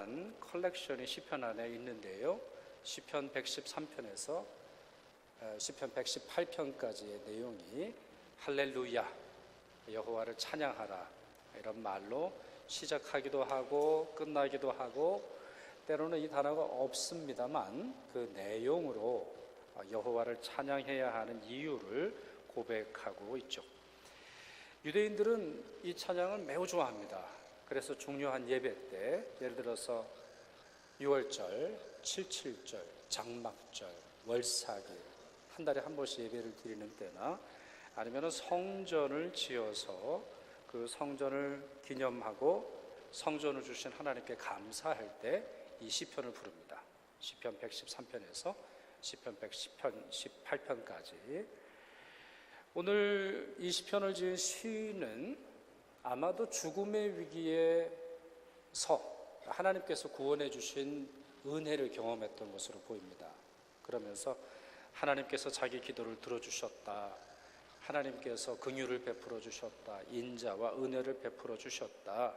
유명한 컬렉션이 시편 안에 있는데요. 시편 113편에서 시편 118편까지의 내용이 할렐루야, 여호와를 찬양하라, 이런 말로 시작하기도 하고 끝나기도 하고, 때로는 이 단어가 없습니다만 그 내용으로 여호와를 찬양해야 하는 이유를 고백하고 있죠. 유대인들은 이 찬양을 매우 좋아합니다. 그래서 중요한 예배 때, 예를 들어서 6월절, 77절, 장막절, 월사기, 한 달에 한 번씩 예배를 드리는 때나, 아니면 성전을 지어서 그 성전을 기념하고 성전을 주신 하나님께 감사할 때 이 시편을 부릅니다. 시편 113편에서 시편 118편까지. 오늘 이 시편을 지은 시인은 아마도 죽음의 위기에서 하나님께서 구원해 주신 은혜를 경험했던 것으로 보입니다. 그러면서 하나님께서 자기 기도를 들어주셨다, 하나님께서 긍휼을 베풀어 주셨다, 인자와 은혜를 베풀어 주셨다,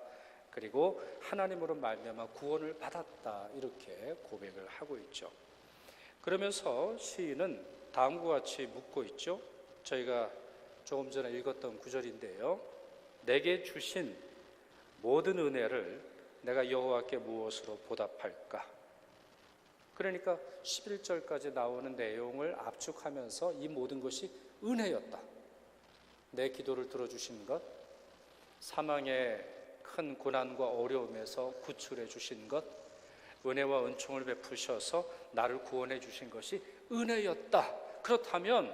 그리고 하나님으로 말미암아 구원을 받았다, 이렇게 고백을 하고 있죠. 그러면서 시인은 다음과 같이 묻고 있죠. 저희가 조금 전에 읽었던 구절인데요. 내게 주신 모든 은혜를 내가 여호와께 무엇으로 보답할까? 그러니까 11절까지 나오는 내용을 압축하면서 이 모든 것이 은혜였다. 내 기도를 들어주신 것, 사망의 큰 고난과 어려움에서 구출해 주신 것, 은혜와 은총을 베푸셔서 나를 구원해 주신 것이 은혜였다. 그렇다면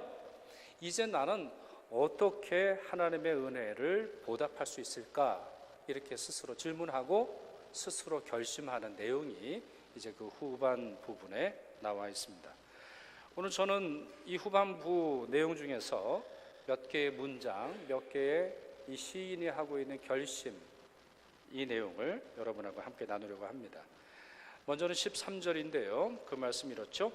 이제 나는 어떻게 하나님의 은혜를 보답할 수 있을까? 이렇게 스스로 질문하고 스스로 결심하는 내용이 이제 그 후반 부분에 나와 있습니다. 오늘 저는 이 후반부 내용 중에서 몇 개의 문장, 몇 개의 이 시인이 하고 있는 결심, 이 내용을 여러분하고 함께 나누려고 합니다. 먼저는 13절인데요. 그 말씀 이렇죠.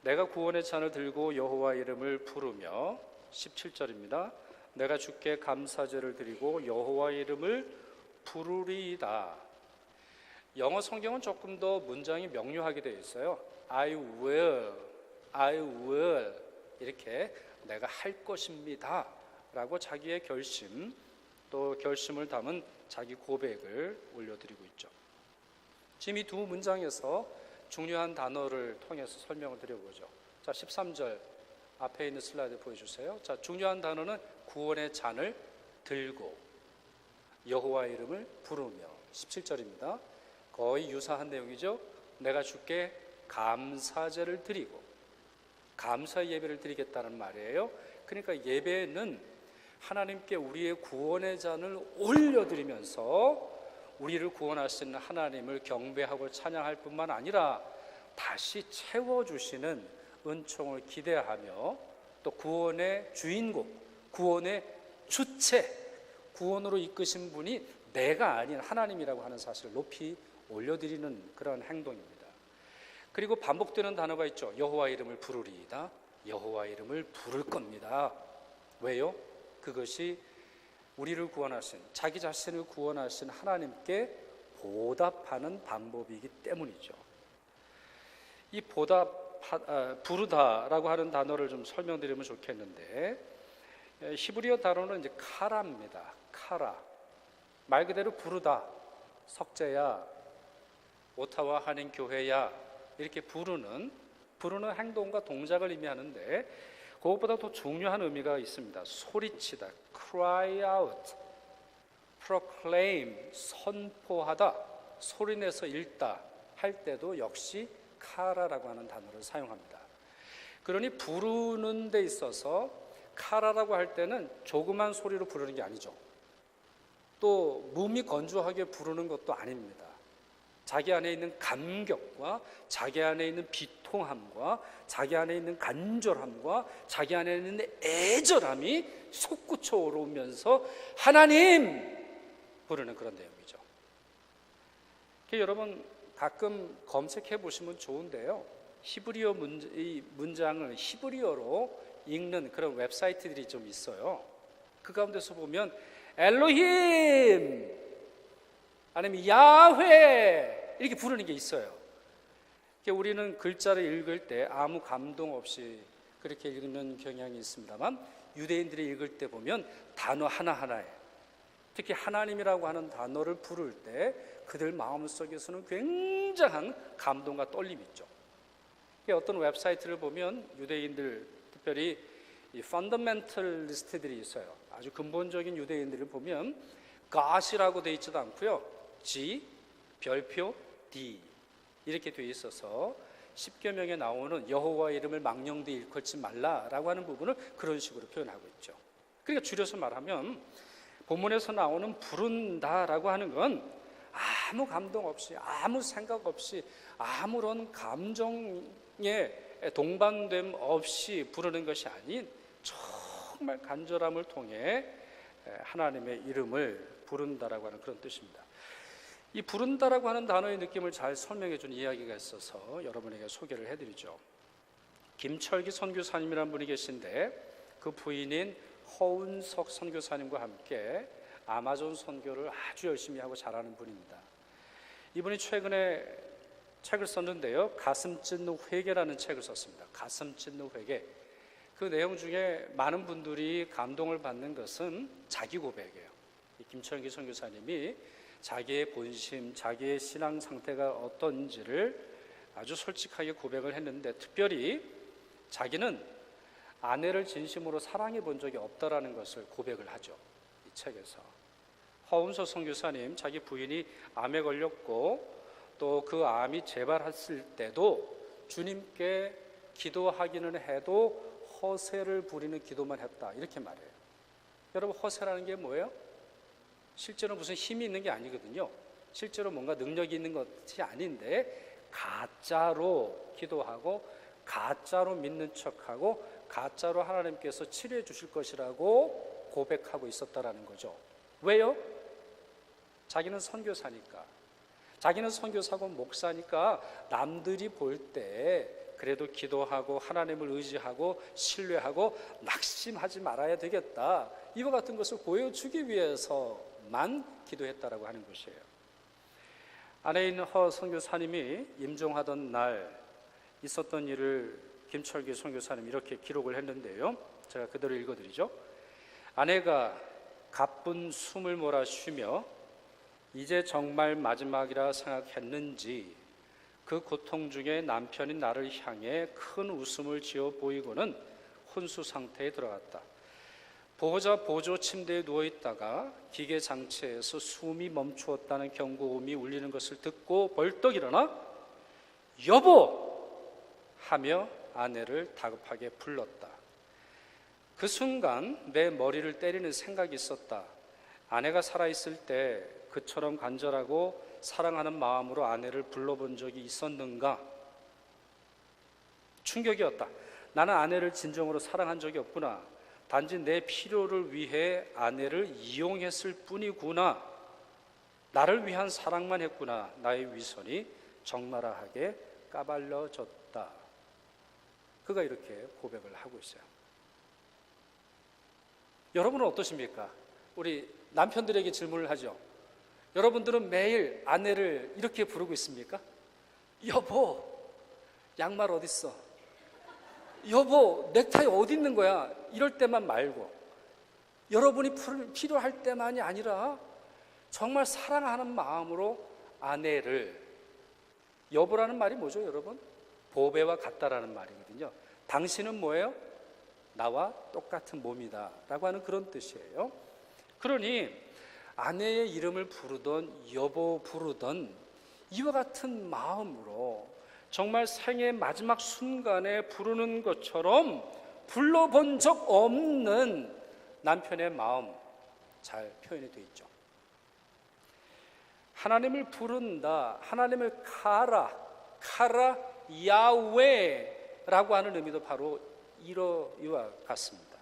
내가 구원의 잔을 들고 여호와 이름을 부르며, 17절입니다. 내가 주께 감사제를 드리고 여호와 이름을 부르리이다. 영어 성경은 조금 더 문장이 명료하게 되어 있어요. I will 이렇게 내가 할 것입니다 라고 자기의 결심, 또 결심을 담은 자기 고백을 올려드리고 있죠. 지금 이 두 문장에서 중요한 단어를 통해서 설명을 드려보죠. 자, 13절 앞에 있는 슬라이드 보여주세요. 자, 중요한 단어는 구원의 잔을 들고 여호와 이름을 부르며. 17절입니다. 거의 유사한 내용이죠. 내가 주께 감사제를 드리고, 감사 예배를 드리겠다는 말이에요. 그러니까 예배는 하나님께 우리의 구원의 잔을 올려드리면서 우리를 구원하시는 하나님을 경배하고 찬양할 뿐만 아니라 다시 채워주시는 은총을 기대하며, 또 구원의 주인공, 구원의 주체, 구원으로 이끄신 분이 내가 아닌 하나님이라고 하는 사실을 높이 올려드리는 그런 행동입니다. 그리고 반복되는 단어가 있죠. 여호와 이름을 부르리이다. 여호와 이름을 부를 겁니다. 왜요? 그것이 우리를 구원하신, 자기 자신을 구원하신 하나님께 보답하는 방법이기 때문이죠. 이 부르다라고 하는 단어를 좀 설명드리면 좋겠는데, 히브리어 단어는 이제 카라입니다. 카라. 말 그대로 부르다, 석재야, 오타와 한인 교회야, 이렇게 부르는 행동과 동작을 의미하는데, 그것보다 더 중요한 의미가 있습니다. 소리치다, cry out, proclaim, 선포하다, 소리내서 읽다 할 때도 역시 카라라고 하는 단어를 사용합니다. 그러니 부르는 데 있어서 카라라고 할 때는 조그만 소리로 부르는 게 아니죠. 또 몸이 건조하게 부르는 것도 아닙니다. 자기 안에 있는 감격과 자기 안에 있는 비통함과 자기 안에 있는 간절함과 자기 안에 있는 애절함이 솟구쳐 오르면서 하나님 부르는 그런 내용이죠. 여러분 가끔 검색해 보시면 좋은데요, 히브리어 이 문장을 히브리어로 읽는 그런 웹사이트들이 좀 있어요. 그 가운데서 보면 엘로힘 아니면 야훼 이렇게 부르는 게 있어요. 우리는 글자를 읽을 때 아무 감동 없이 그렇게 읽는 경향이 있습니다만, 유대인들이 읽을 때 보면 단어 하나하나에, 특히 하나님이라고 하는 단어를 부를 때 그들 마음속에서는 굉장한 감동과 떨림이 있죠. 어떤 웹사이트를 보면 유대인들, 특별히 이 펀더멘털리스트들이 있어요. 아주 근본적인 유대인들을 보면 God이라고 되어 있지도 않고요, G, 별표, D 이렇게 되어 있어서 10계명에 나오는 여호와의 이름을 망령되이 일컬지 말라라고 하는 부분을 그런 식으로 표현하고 있죠. 그러니까 줄여서 말하면 본문에서 나오는 부른다라고 하는 건 아무 감동 없이, 아무 생각 없이, 아무런 감정에 동반됨 없이 부르는 것이 아닌 정말 간절함을 통해 하나님의 이름을 부른다라고 하는 그런 뜻입니다. 이 부른다라고 하는 단어의 느낌을 잘 설명해 준 이야기가 있어서 여러분에게 소개를 해드리죠. 김철기 선교사님이라는 분이 계신데, 그 부인인 허운석 선교사님과 함께 아마존 선교를 아주 열심히 하고 잘하는 분입니다. 이분이 최근에 책을 썼는데요, 가슴 찢는 회개라는 책을 썼습니다. 가슴 찢는 회개. 그 내용 중에 많은 분들이 감동을 받는 것은 자기 고백이에요. 김철기 선교사님이 자기의 본심, 자기의 신앙 상태가 어떤지를 아주 솔직하게 고백을 했는데, 특별히 자기는 아내를 진심으로 사랑해 본 적이 없다라는 것을 고백을 하죠, 이 책에서. 허운서 선교사님, 자기 부인이 암에 걸렸고 또 그 암이 재발했을 때도 주님께 기도하기는 해도 허세를 부리는 기도만 했다, 이렇게 말해요. 여러분, 허세라는 게 뭐예요? 실제로 무슨 힘이 있는 게 아니거든요. 실제로 뭔가 능력이 있는 것이 아닌데 가짜로 기도하고 가짜로 믿는 척하고 가짜로 하나님께서 치료해 주실 것이라고 고백하고 있었다라는 거죠. 왜요? 자기는 선교사니까, 자기는 선교사고 목사니까 남들이 볼 때 그래도 기도하고 하나님을 의지하고 신뢰하고 낙심하지 말아야 되겠다, 이와 같은 것을 보여주기 위해서만 기도했다라고 하는 것이에요. 아내인 허 선교사님이 임종하던 날 있었던 일을 김철기 선교사님이 이렇게 기록을 했는데요, 제가 그대로 읽어드리죠. 아내가 가쁜 숨을 몰아쉬며 이제 정말 마지막이라 생각했는지 그 고통 중에 남편이 나를 향해 큰 웃음을 지어 보이고는 혼수 상태에 들어갔다. 보호자 보조 침대에 누워있다가 기계 장치에서 숨이 멈추었다는 경고음이 울리는 것을 듣고 벌떡 일어나 여보! 하며 아내를 다급하게 불렀다. 그 순간 내 머리를 때리는 생각이 있었다. 아내가 살아있을 때 그처럼 간절하고 사랑하는 마음으로 아내를 불러본 적이 있었는가? 충격이었다. 나는 아내를 진정으로 사랑한 적이 없구나. 단지 내 필요를 위해 아내를 이용했을 뿐이구나. 나를 위한 사랑만 했구나. 나의 위선이 적나라하게 까발려졌다. 그가 이렇게 고백을 하고 있어요. 여러분은 어떠십니까? 우리 남편들에게 질문을 하죠. 여러분들은 매일 아내를 이렇게 부르고 있습니까? 여보, 양말 어딨어? 여보, 넥타이 어디 있는 거야? 이럴 때만 말고, 여러분이 필요할 때만이 아니라 정말 사랑하는 마음으로 아내를, 여보라는 말이 뭐죠, 여러분? 보배와 같다라는 말이거든요. 당신은 뭐예요? 나와 똑같은 몸이다 라고 하는 그런 뜻이에요. 그러니 아내의 이름을 부르던 여보 부르던 이와 같은 마음으로 정말 생의 마지막 순간에 부르는 것처럼 불러본 적 없는 남편의 마음, 잘 표현이 되어 있죠. 하나님을 부른다, 하나님을 카라 야훼라고 하는 의미도 바로 이와 같습니다.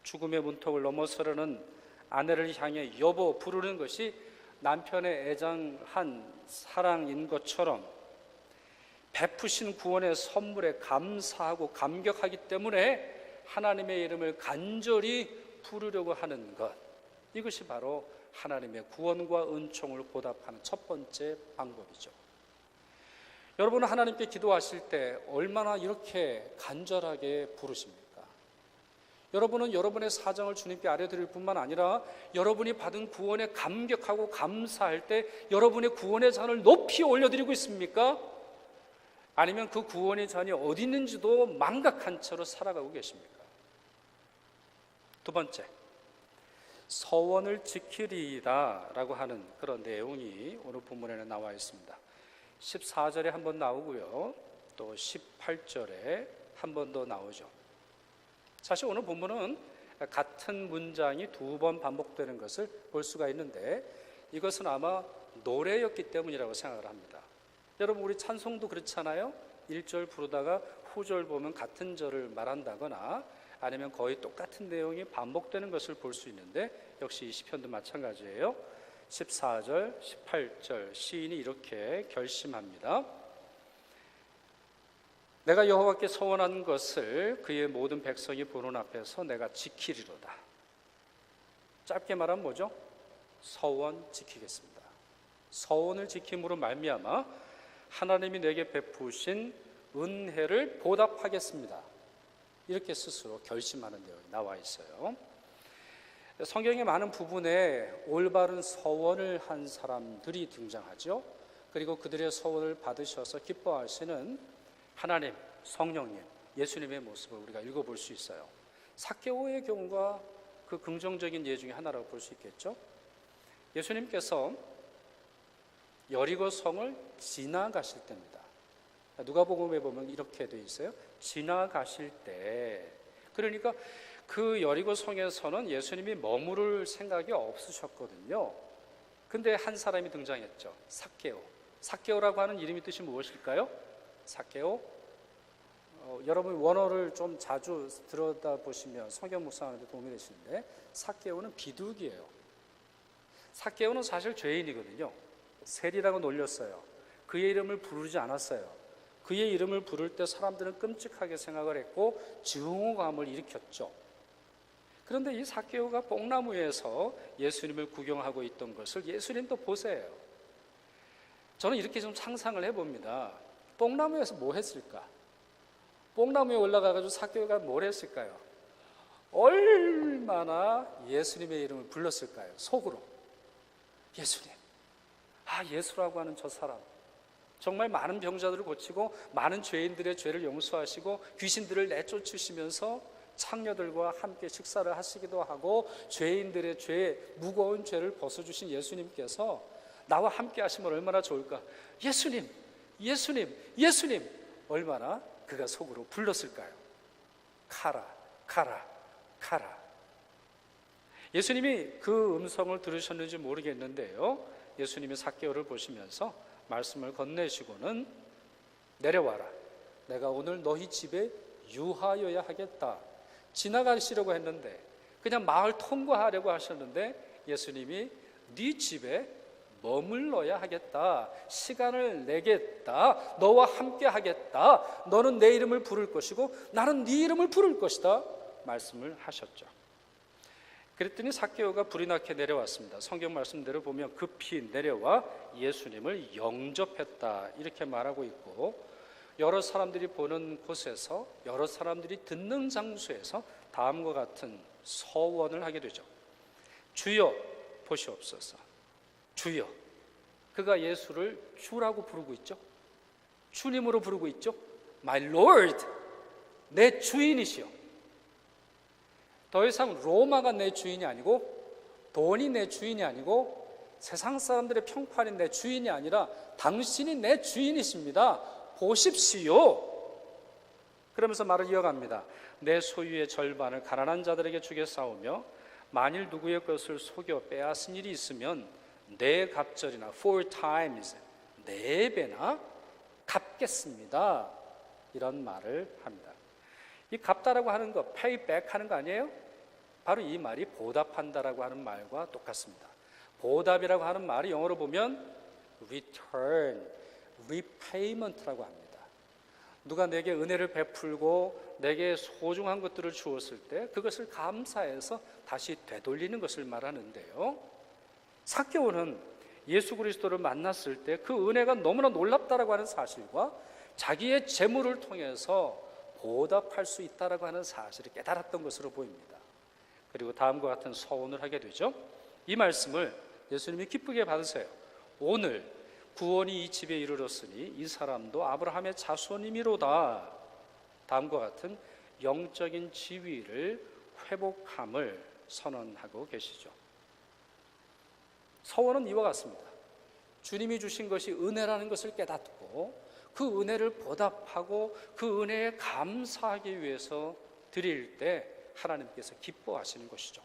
죽음의 문턱을 넘어서려는 아내를 향해 여보 부르는 것이 남편의 애정한 사랑인 것처럼 베푸신 구원의 선물에 감사하고 감격하기 때문에 하나님의 이름을 간절히 부르려고 하는 것, 이것이 바로 하나님의 구원과 은총을 보답하는 첫 번째 방법이죠. 여러분은 하나님께 기도하실 때 얼마나 이렇게 간절하게 부르십니까? 여러분은 여러분의 사정을 주님께 아뢰드릴 뿐만 아니라 여러분이 받은 구원에 감격하고 감사할 때 여러분의 구원의 잔을 높이 올려드리고 있습니까? 아니면 그 구원의 잔이 어디 있는지도 망각한 채로 살아가고 계십니까? 두 번째, 서원을 지키리이다 라고 하는 그런 내용이 오늘 본문에는 나와 있습니다. 14절에 한 번 나오고요, 또 18절에 한 번 더 나오죠. 사실 오늘 본문은 같은 문장이 두 번 반복되는 것을 볼 수가 있는데 이것은 아마 노래였기 때문이라고 생각을 합니다. 여러분, 우리 찬송도 그렇잖아요. 1절 부르다가 후절 보면 같은 절을 말한다거나 아니면 거의 똑같은 내용이 반복되는 것을 볼 수 있는데 역시 이 시편도 마찬가지예요. 14절, 18절 시인이 이렇게 결심합니다. 내가 여호와께 서원한 것을 그의 모든 백성이 보는 앞에서 내가 지키리로다. 짧게 말하면 뭐죠? 서원 지키겠습니다. 서원을 지킴으로 말미암아 하나님이 내게 베푸신 은혜를 보답하겠습니다. 이렇게 스스로 결심하는 내용이 나와 있어요. 성경의 많은 부분에 올바른 서원을 한 사람들이 등장하죠. 그리고 그들의 서원을 받으셔서 기뻐하시는 하나님, 성령님, 예수님의 모습을 우리가 읽어볼 수 있어요. 삭개오의 경우가 그 긍정적인 예 중에 하나라고 볼 수 있겠죠. 예수님께서 여리고 성을 지나가실 때입니다. 누가복음에 보면 이렇게 되어 있어요. 지나가실 때. 그러니까 그 여리고 성에서는 예수님이 머무를 생각이 없으셨거든요. 근데 한 사람이 등장했죠. 삭개오. 삭개오라고 하는 이름의 뜻이 무엇일까요? 삭개오. 여러분 원어를 좀 자주 들여다보시면 성경 묵상하는 데 도움이 되시는데 삭개오는 비둘기예요. 삭개오는 사실 죄인이거든요. 세리라고 놀렸어요. 그의 이름을 부르지 않았어요. 그의 이름을 부를 때 사람들은 끔찍하게 생각을 했고 증오감을 일으켰죠. 그런데 이 삭개오가 뽕나무에서 예수님을 구경하고 있던 것을 예수님도 보세요. 저는 이렇게 좀 상상을 해봅니다. 뽕나무에서 뭐 했을까? 뽕나무에 올라가가지고 삭개오가 뭘 했을까요? 얼마나 예수님의 이름을 불렀을까요? 속으로. 예수님. 아, 예수라고 하는 저 사람. 정말 많은 병자들을 고치고 많은 죄인들의 죄를 용서하시고 귀신들을 내쫓으시면서 창녀들과 함께 식사를 하시기도 하고 죄인들의 무거운 죄를 벗어주신 예수님께서 나와 함께 하시면 얼마나 좋을까? 예수님, 예수님, 예수님. 얼마나 그가 속으로 불렀을까요? 가라, 가라, 가라. 예수님이 그 음성을 들으셨는지 모르겠는데요, 예수님이 삭개오를 보시면서 말씀을 건네시고는 내려와라. 내가 오늘 너희 집에 유하여야 하겠다. 지나가시려고 했는데 그냥 마을 통과하려고 하셨는데 예수님이 네 집에 머물러야 하겠다. 시간을 내겠다. 너와 함께 하겠다. 너는 내 이름을 부를 것이고 나는 네 이름을 부를 것이다. 말씀을 하셨죠. 그랬더니 삭개오가 불이 나게 내려왔습니다. 성경 말씀대로 보면 급히 내려와 예수님을 영접했다 이렇게 말하고 있고, 여러 사람들이 보는 곳에서, 여러 사람들이 듣는 장소에서 다음과 같은 서원을 하게 되죠. 주여 보시옵소서. 주여. 그가 예수를 주라고 부르고 있죠. 주님으로 부르고 있죠. My Lord, 내 주인이시여. 더 이상 로마가 내 주인이 아니고 돈이 내 주인이 아니고 세상 사람들의 평판이 내 주인이 아니라 당신이 내 주인이십니다. 보십시오. 그러면서 말을 이어갑니다. 내 소유의 절반을 가난한 자들에게 주겠사오며 만일 누구의 것을 속여 빼앗은 일이 있으면 네 갑절이나 4 times 4배나 갚겠습니다. 이런 말을 합니다. 이 갚다라고 하는 거, pay back 하는 거 아니에요? 바로 이 말이 보답한다라고 하는 말과 똑같습니다. 보답이라고 하는 말이 영어로 보면 return, repayment라고 합니다. 누가 내게 은혜를 베풀고 내게 소중한 것들을 주었을 때 그것을 감사해서 다시 되돌리는 것을 말하는데요. 삭개오는 예수 그리스도를 만났을 때 그 은혜가 너무나 놀랍다라고 하는 사실과 자기의 재물을 통해서 보답할 수 있다라고 하는 사실을 깨달았던 것으로 보입니다. 그리고 다음과 같은 서원을 하게 되죠. 이 말씀을 예수님이 기쁘게 받으세요. 오늘 구원이 이 집에 이르렀으니 이 사람도 아브라함의 자손이미로다. 다음과 같은 영적인 지위를 회복함을 선언하고 계시죠. 서원은 이와 같습니다. 주님이 주신 것이 은혜라는 것을 깨닫고 그 은혜를 보답하고 그 은혜에 감사하기 위해서 드릴 때 하나님께서 기뻐하시는 것이죠.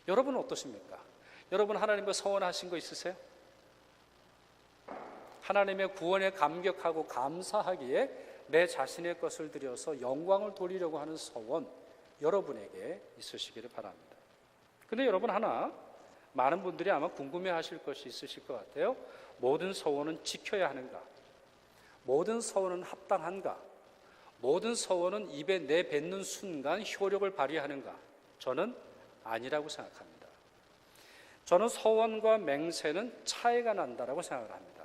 여러분은 어떠십니까? 여러분 하나님과 서원하신 거 있으세요? 하나님의 구원에 감격하고 감사하기에 내 자신의 것을 들여서 영광을 돌리려고 하는 서원 여러분에게 있으시기를 바랍니다. 근데 여러분 하나 많은 분들이 아마 궁금해하실 것이 있으실 것 같아요. 모든 서원은 지켜야 하는가? 모든 서원은 합당한가? 모든 서원은 입에 내뱉는 순간 효력을 발휘하는가? 저는 아니라고 생각합니다. 저는 서원과 맹세는 차이가 난다라고 생각을 합니다.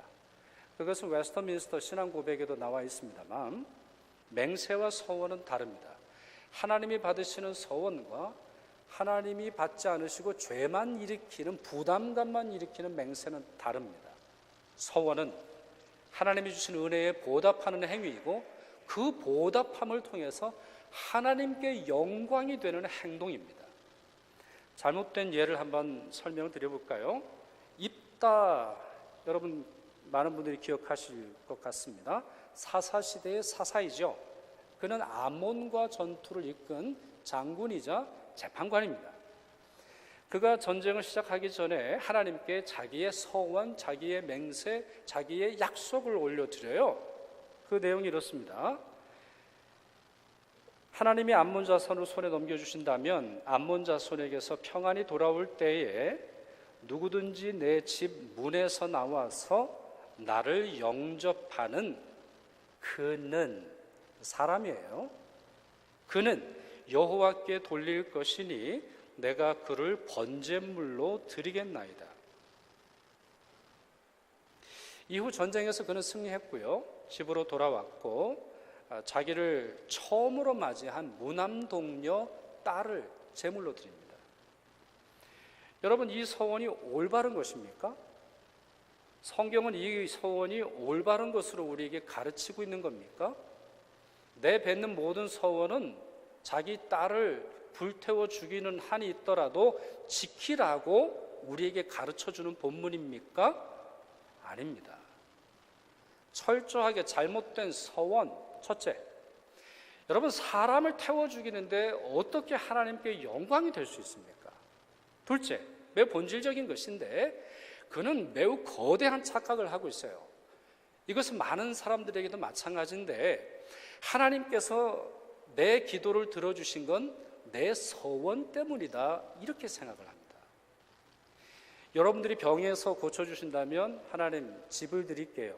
그것은 웨스터민스터 신앙고백에도 나와 있습니다만 맹세와 서원은 다릅니다. 하나님이 받으시는 서원과 하나님이 받지 않으시고 죄만 일으키는 부담감만 일으키는 맹세는 다릅니다. 서원은 하나님이 주신 은혜에 보답하는 행위이고 그 보답함을 통해서 하나님께 영광이 되는 행동입니다. 잘못된 예를 한번 설명을 드려볼까요? 입다, 여러분 많은 분들이 기억하실 것 같습니다. 사사시대의 사사이죠. 그는 아몬과 전투를 이끈 장군이자 재판관입니다. 그가 전쟁을 시작하기 전에 하나님께 자기의 서원, 자기의 맹세, 자기의 약속을 올려드려요. 그 내용이 이렇습니다. 하나님이 암몬 자손을 손에 넘겨주신다면 암몬 자손에게서 평안이 돌아올 때에 누구든지 내 집 문에서 나와서 나를 영접하는 그는 사람이에요. 그는 여호와께 돌릴 것이니 내가 그를 번제물로 드리겠나이다. 이후 전쟁에서 그는 승리했고요. 집으로 돌아왔고 자기를 처음으로 맞이한 무남동녀 딸을 제물로 드립니다. 여러분 이 서원이 올바른 것입니까? 성경은 이 서원이 올바른 것으로 우리에게 가르치고 있는 겁니까? 내뱉는 모든 서원은 자기 딸을 불태워 죽이는 한이 있더라도 지키라고 우리에게 가르쳐주는 본문입니까? 아닙니다. 철저하게 잘못된 서원, 첫째, 여러분 사람을 태워 죽이는데 어떻게 하나님께 영광이 될 수 있습니까? 둘째, 매우 본질적인 것인데 그는 매우 거대한 착각을 하고 있어요. 이것은 많은 사람들에게도 마찬가지인데 하나님께서 내 기도를 들어주신 건 내 서원 때문이다 이렇게 생각을 합니다. 여러분들이 병에서 고쳐주신다면 하나님 집을 드릴게요.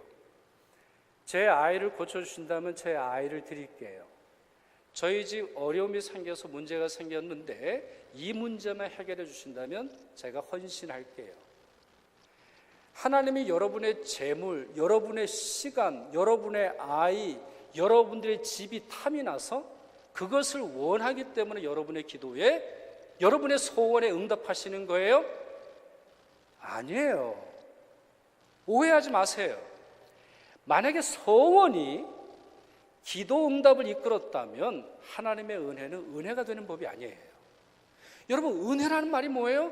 제 아이를 고쳐주신다면 제 아이를 드릴게요. 저희 집 어려움이 생겨서 문제가 생겼는데 이 문제만 해결해 주신다면 제가 헌신할게요. 하나님이 여러분의 재물, 여러분의 시간, 여러분의 아이, 여러분들의 집이 탐이 나서 그것을 원하기 때문에 여러분의 기도에, 여러분의 소원에 응답하시는 거예요? 아니에요. 오해하지 마세요. 만약에 소원이 기도 응답을 이끌었다면 하나님의 은혜는 은혜가 되는 법이 아니에요. 여러분 은혜라는 말이 뭐예요?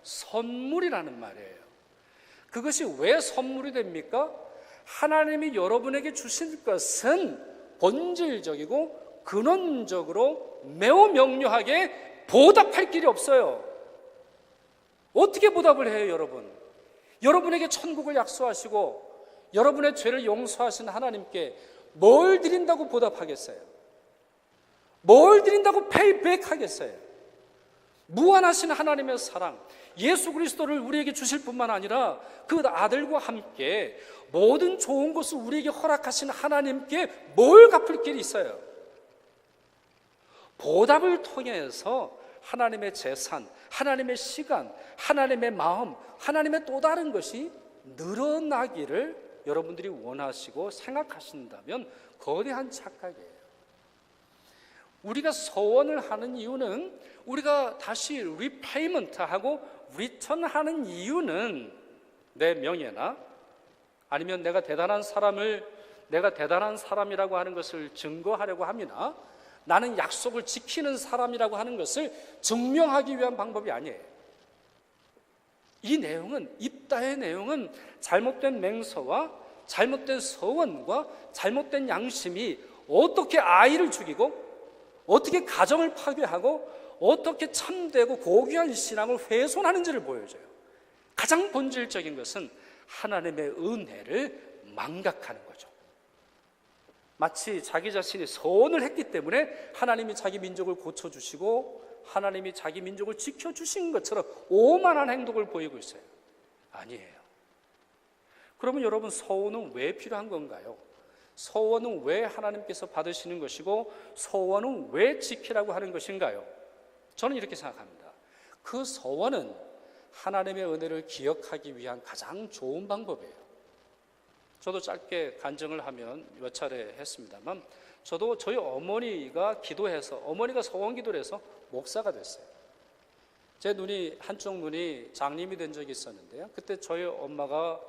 선물이라는 말이에요. 그것이 왜 선물이 됩니까? 하나님이 여러분에게 주실 것은 본질적이고 근원적으로 매우 명료하게 보답할 길이 없어요. 어떻게 보답을 해요, 여러분? 여러분에게 천국을 약속하시고 여러분의 죄를 용서하신 하나님께 뭘 드린다고 보답하겠어요? 뭘 드린다고 페이백 하겠어요? 무한하신 하나님의 사랑, 예수 그리스도를 우리에게 주실 뿐만 아니라 그 아들과 함께 모든 좋은 것을 우리에게 허락하신 하나님께 뭘 갚을 길이 있어요? 보답을 통해서 하나님의 재산, 하나님의 시간, 하나님의 마음, 하나님의 또 다른 것이 늘어나기를 여러분들이 원하시고 생각하신다면 거대한 착각이에요. 우리가 서원을 하는 이유는, 우리가 다시 리페이먼트하고 리턴하는 이유는 내 명예나 아니면 내가 대단한 사람이라고 하는 것을 증거하려고 합니다. 나는 약속을 지키는 사람이라고 하는 것을 증명하기 위한 방법이 아니에요. 이 내용은, 입다의 내용은 잘못된 맹서와 잘못된 서원과 잘못된 양심이 어떻게 아이를 죽이고 어떻게 가정을 파괴하고 어떻게 참되고 고귀한 신앙을 훼손하는지를 보여줘요. 가장 본질적인 것은 하나님의 은혜를 망각하는 거죠. 마치 자기 자신이 서원을 했기 때문에 하나님이 자기 민족을 고쳐주시고 하나님이 자기 민족을 지켜주신 것처럼 오만한 행동을 보이고 있어요. 아니에요. 그러면 여러분, 서원은 왜 필요한 건가요? 서원은 왜 하나님께서 받으시는 것이고 서원은 왜 지키라고 하는 것인가요? 저는 이렇게 생각합니다. 그 서원은 하나님의 은혜를 기억하기 위한 가장 좋은 방법이에요. 저도 짧게 간증을 하면 몇 차례 했습니다만, 저도 저희 어머니가 서원 기도를 해서 목사가 됐어요. 제 눈이, 한쪽 눈이 장님이 된 적이 있었는데요. 그때 저희 엄마가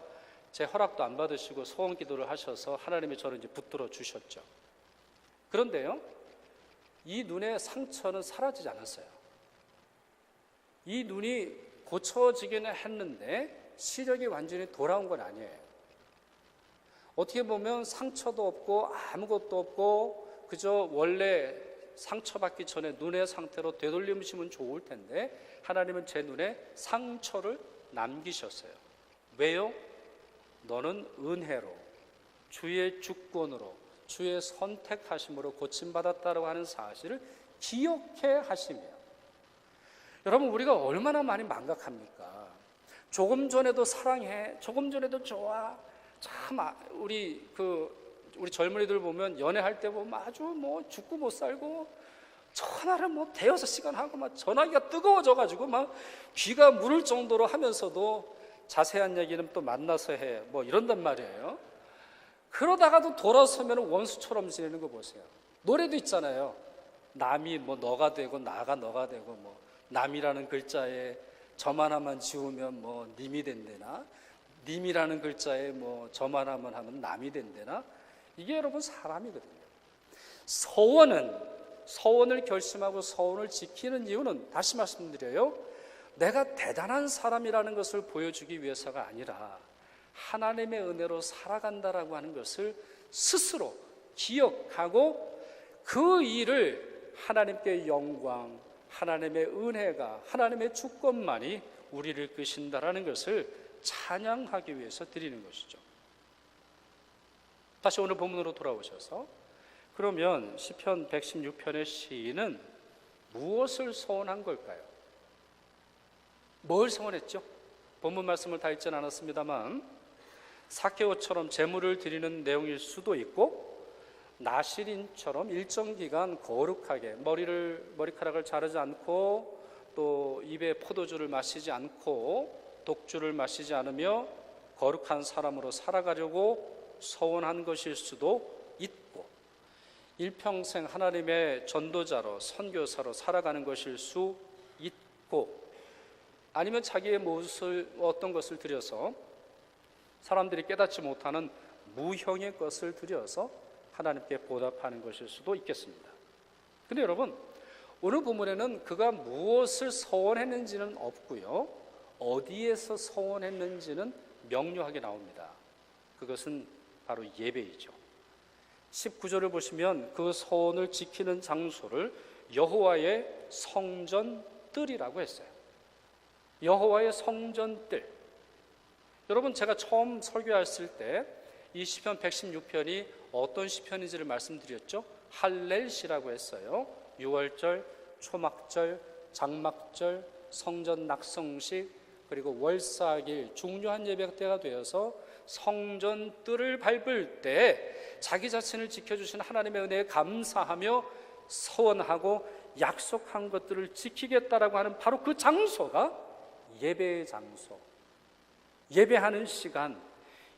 제 허락도 안 받으시고 소원 기도를 하셔서 하나님이 저를 이제 붙들어 주셨죠. 그런데요, 이 눈의 상처는 사라지지 않았어요. 이 눈이 고쳐지기는 했는데 시력이 완전히 돌아온 건 아니에요. 어떻게 보면 상처도 없고 아무것도 없고 그저 원래 상처받기 전에 눈의 상태로 되돌림시면 좋을 텐데 하나님은 제 눈에 상처를 남기셨어요. 왜요? 너는 은혜로, 주의 주권으로, 주의 선택하심으로 고침받았다고 하는 사실을 기억해 하시며, 여러분, 우리가 얼마나 많이 망각합니까? 조금 전에도 사랑해, 조금 전에도 좋아. 참, 우리 젊은이들 보면 연애할 때 보면 아주 죽고 못 살고 전화를 대여섯 시간 하고 막 전화기가 뜨거워져가지고 막 귀가 물을 정도로 하면서도 자세한 얘기는 또 만나서 해 이런단 말이에요. 그러다가도 돌아서면 원수처럼 지내는 거 보세요. 노래도 있잖아요. 남이 너가 되고 나가 너가 되고 남이라는 글자에 점 하나만 지우면 님이 된대나, 님이라는 글자에 점 하나만 하면 남이 된대나. 이게 여러분 사람이거든요. 서원을 결심하고 서원을 지키는 이유는, 다시 말씀드려요, 내가 대단한 사람이라는 것을 보여주기 위해서가 아니라 하나님의 은혜로 살아간다라고 하는 것을 스스로 기억하고 그 일을 하나님께 영광, 하나님의 은혜가, 하나님의 주권만이 우리를 이끄신다라는 것을 찬양하기 위해서 드리는 것이죠. 다시 오늘 본문으로 돌아오셔서, 그러면 시편 116편의 시인은 무엇을 서원한 걸까요? 뭘 서원했죠? 본문 말씀을 다 읽지는 않았습니다만 삭개오처럼 제물을 드리는 내용일 수도 있고, 나실인처럼 일정 기간 거룩하게 머리카락을 자르지 않고 또 입에 포도주를 마시지 않고 독주를 마시지 않으며 거룩한 사람으로 살아가려고 서원한 것일 수도 있고, 일평생 하나님의 전도자로 선교사로 살아가는 것일 수 있고, 아니면 자기의 어떤 것을 들여서 사람들이 깨닫지 못하는 무형의 것을 들여서 하나님께 보답하는 것일 수도 있겠습니다. 근데 여러분, 오늘 본문에는 그가 무엇을 서원했는지는 없고요, 어디에서 서원했는지는 명료하게 나옵니다. 그것은 바로 예배이죠. 19절을 보시면 그 서원을 지키는 장소를 여호와의 성전뜰이라고 했어요. 여호와의 성전뜰. 여러분, 제가 처음 설교했을 때 이 시편 116편이 어떤 시편인지를 말씀드렸죠. 할렐시라고 했어요. 유월절, 초막절, 장막절, 성전 낙성식, 그리고 월사일, 중요한 예배 때가 되어서 성전뜰을 밟을 때 자기 자신을 지켜주신 하나님의 은혜에 감사하며 서원하고 약속한 것들을 지키겠다라고 하는 바로 그 장소가 예배의 장소, 예배하는 시간,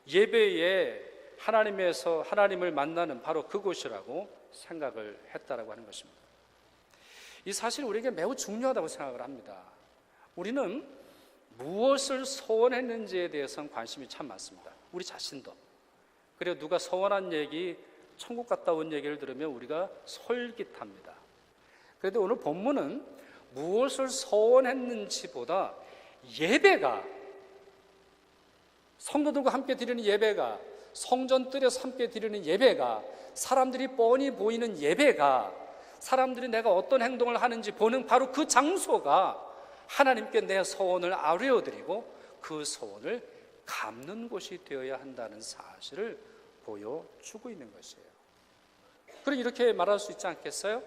예배에 하나님을 만나는 바로 그곳이라고 생각을 했다라고 하는 것입니다. 이 사실 우리에게 매우 중요하다고 생각을 합니다. 우리는 무엇을 소원했는지에 대해서는 관심이 참 많습니다. 우리 자신도. 그리고 누가 소원한 얘기, 천국 갔다 온 얘기를 들으면 우리가 솔깃합니다. 그런데 오늘 본문은 무엇을 소원했는지보다 예배가, 성도들과 함께 드리는 예배가, 성전뜰에서 함께 드리는 예배가, 사람들이 뻔히 보이는 예배가, 사람들이 내가 어떤 행동을 하는지 보는 바로 그 장소가 하나님께 내 소원을 아뢰어드리고 그 소원을 갚는 곳이 되어야 한다는 사실을 보여주고 있는 것이에요. 그리고 이렇게 말할 수 있지 않겠어요?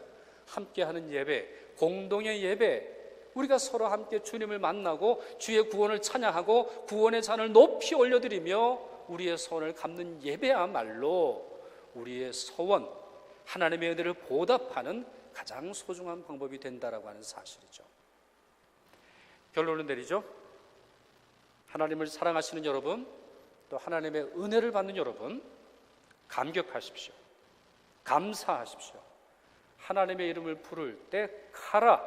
함께하는 예배, 공동의 예배, 우리가 서로 함께 주님을 만나고 주의 구원을 찬양하고 구원의 잔을 높이 올려드리며 우리의 소원을 갚는 예배야말로 우리의 소원, 하나님의 은혜를 보답하는 가장 소중한 방법이 된다라고 하는 사실이죠. 결론을 내리죠. 하나님을 사랑하시는 여러분, 또 하나님의 은혜를 받는 여러분, 감격하십시오. 감사하십시오. 하나님의 이름을 부를 때 카라,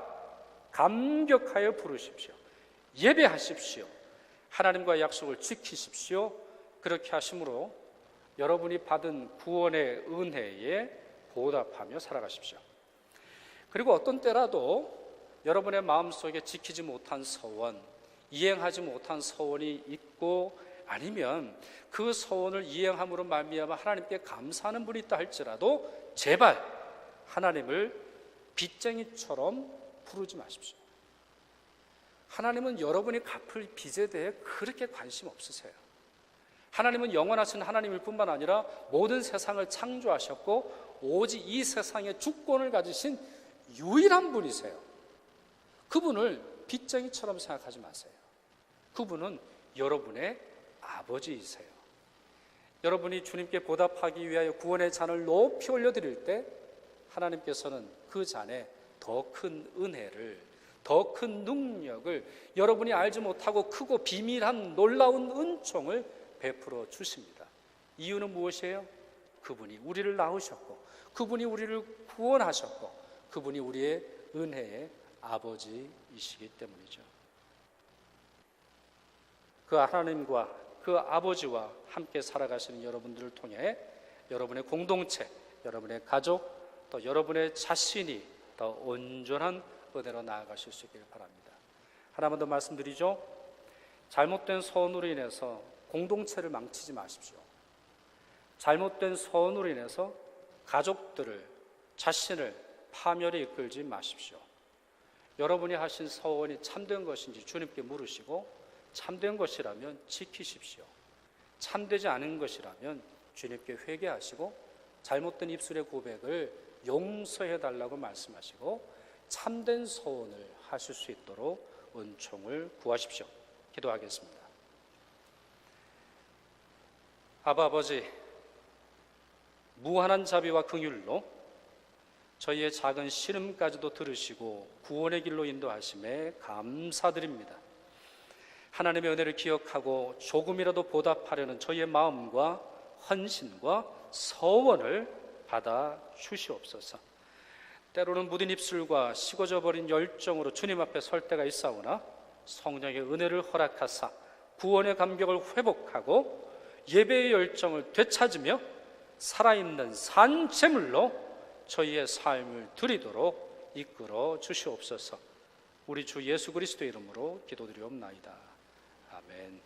감격하여 부르십시오. 예배하십시오. 하나님과 약속을 지키십시오. 그렇게 하심으로 여러분이 받은 구원의 은혜에 보답하며 살아가십시오. 그리고 어떤 때라도 여러분의 마음속에 지키지 못한 소원, 이행하지 못한 소원이 있고 아니면 그 소원을 이행함으로 말미암아 하나님께 감사하는 분이 있다 할지라도 제발 하나님을 빚쟁이처럼 부르지 마십시오. 하나님은 여러분이 갚을 빚에 대해 그렇게 관심 없으세요. 하나님은 영원하신 하나님일 뿐만 아니라 모든 세상을 창조하셨고 오직 이 세상의 주권을 가지신 유일한 분이세요. 그분을 빚쟁이처럼 생각하지 마세요. 그분은 여러분의 아버지이세요. 여러분이 주님께 보답하기 위하여 구원의 잔을 높이 올려드릴 때 하나님께서는 그 잔에 더 큰 은혜를, 더 큰 능력을, 여러분이 알지 못하고 크고 비밀한 놀라운 은총을 베풀어 주십니다. 이유는 무엇이에요? 그분이 우리를 낳으셨고 그분이 우리를 구원하셨고 그분이 우리의 은혜의 아버지이시기 때문이죠. 그 하나님과 그 아버지와 함께 살아가시는 여러분들을 통해 여러분의 공동체, 여러분의 가족, 또 여러분의 자신이 더 온전한 은혜로 나아가실 수 있기를 바랍니다. 하나만 더 말씀드리죠. 잘못된 소원으로 인해서 공동체를 망치지 마십시오. 잘못된 소원으로 인해서 가족들을, 자신을 파멸에 이끌지 마십시오. 여러분이 하신 소원이 참된 것인지 주님께 물으시고 참된 것이라면 지키십시오. 참되지 않은 것이라면 주님께 회개하시고 잘못된 입술의 고백을 용서해달라고 말씀하시고 참된 소원을 하실 수 있도록 은총을 구하십시오. 기도하겠습니다. 아바 아버지, 무한한 자비와 긍휼로 저희의 작은 신음까지도 들으시고 구원의 길로 인도하심에 감사드립니다. 하나님의 은혜를 기억하고 조금이라도 보답하려는 저희의 마음과 헌신과 서원을 받아 주시옵소서. 때로는 무딘 입술과 식어져 버린 열정으로 주님 앞에 설 때가 있사오나 성령의 은혜를 허락하사 구원의 감격을 회복하고 예배의 열정을 되찾으며 살아있는 산제물로 저희의 삶을 드리도록 이끌어 주시옵소서. 우리 주 예수 그리스도의 이름으로 기도드리옵나이다. 아멘.